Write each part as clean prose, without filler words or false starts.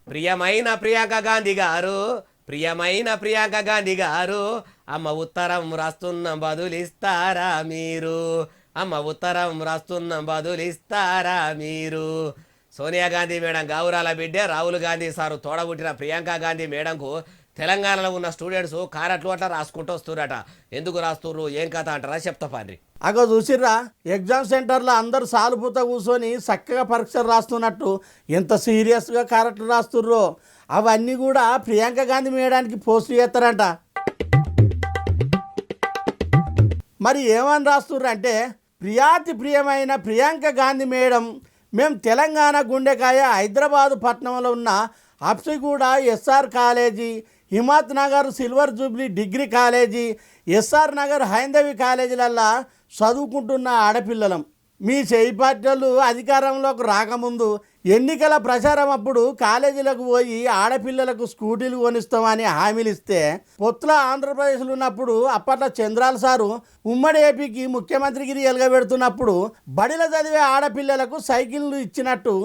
ప్రియమైన ప్రియాంక గాంధీ గారు, ప్రియమైన ప్రియాంక గాంధీ గారు, అమ్మ ఉత్తరం రాస్తున్నాం బదులిస్తారా మీరు, అమ్మ ఉత్తరం రాస్తున్నాం బదులిస్తారా మీరు. సోనియా గాంధీ మేడం గౌరాల బిడ్డే రాహుల్ గాంధీ సారు తోడబుట్టిన ప్రియాంక గాంధీ మేడంకు తెలంగాణలో ఉన్న స్టూడెంట్స్ కారట్లు అట్లా రాసుకుంటూ వస్తురట. ఎందుకు రాస్తుర్రు ఏం కథ అంటారా చెప్తా పాండ్రి. అగో చూసిర్రా, ఎగ్జామ్ సెంటర్లో అందరూ సాలుపూత కూర్చొని చక్కగా పరీక్షలు రాస్తున్నట్టు ఎంత సీరియస్గా కరెక్ట్ రాస్తుర్రో అవన్నీ కూడా ప్రియాంక గాంధీ మేడానికి పోస్ట్ చేస్తారంట. మరి ఏమని రాస్తుర్రు అంటే, ప్రియాతి ప్రియమైన ప్రియాంక గాంధీ మేడం, మేము తెలంగాణ గుండెకాయ హైదరాబాదు పట్టణంలో ఉన్న అప్సిగూడ SR college, Himayatnagar silver jubilee degree college, SR Nagar Haindavi కాలేజీలల్లా చదువుకుంటున్న ఆడపిల్లలం. మీ చేయి పార్టీలు అధికారంలోకి రాకముందు ఎన్నికల ప్రచారం అప్పుడు కాలేజీలకు పోయి ఆడపిల్లలకు స్కూటీలు కొనిస్తామని హామీలు ఇస్తే, పొత్తుల ఆంధ్రప్రదేశ్లో ఉన్నప్పుడు అప్పట్లో చంద్రాల సారు ఉమ్మడి ఏపీకి ముఖ్యమంత్రిగిరి ఎలగబెడుతున్నప్పుడు బడిలో చదివే ఆడపిల్లలకు సైకిళ్ళు ఇచ్చినట్టు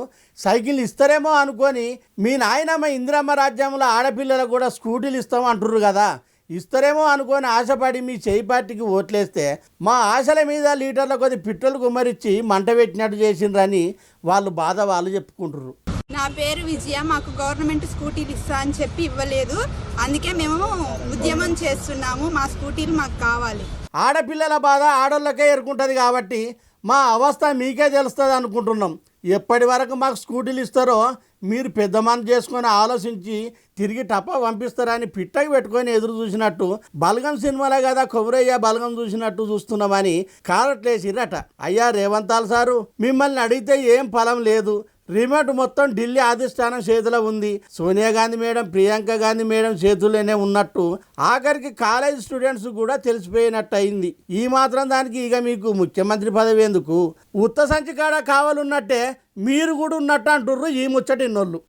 సైకిల్ ఇస్తారేమో అనుకొని మీ నాయనమ్మ ఇందిరమ్మ రాజ్యంలో ఆడపిల్లలకు కూడా స్కూటీలు ఇస్తాం అంటుర్రు కదా. ఇస్తారేమో అనుకొని ఆశపడి మీ చేయి పార్టీకి ఓట్లేస్తే మా ఆశల మీద లీటర్ల కొద్ది పిట్టలు గుమ్మరిచ్చి మంట పెట్టినట్టు చేసిండ్రని వాళ్ళు చెప్పుకుంటారు. నా పేరు విజయ. మాకు గవర్నమెంట్ స్కూటీలు ఇస్తా అని చెప్పి ఇవ్వలేదు. అందుకే మేము ఉద్యమం చేస్తున్నాము. మా స్కూటీలు మాకు కావాలి. ఆడపిల్లల బాధ ఆడోళ్ళకే ఎరుకుంటుంది కాబట్టి మా అవస్థ మీకే తెలుస్తుంది అనుకుంటున్నాం. ఎప్పటి వరకు మాకు స్కూటీలు ఇస్తారో మీరు పెద్ద మనసు చేసుకొని ఆలోచించి తిరిగి టప్ప పంపిస్తారని పిట్టకి పెట్టుకొని ఎదురు చూసినట్టు బలగం సినిమాలే కదా కొబ్బరయ్య బలగం చూసినట్టు చూస్తున్నామని కారట్లేసిరట. అయ్యా రేవంతాల్ సారు, మిమ్మల్ని అడిగితే ఏం ఫలం లేదు. రిమోట్ మొత్తం ఢిల్లీ అధిష్టానం చేతిలో ఉంది. సోనియా గాంధీ మేడం, ప్రియాంక గాంధీ మేడం చేతుల్లోనే ఉన్నట్టు ఆఖరికి కాలేజ్ స్టూడెంట్స్ కూడా తెలిసిపోయినట్టు అయింది. ఈ మాత్రం దానికి ఇక మీకు ముఖ్యమంత్రి పదవి ఎందుకు? ఉత్త సంచి కాడ కావాలన్నట్టే మీరు కూడా ఉన్నట్టు అంటుర్రు ఈ ముచ్చటిన్నోళ్ళు.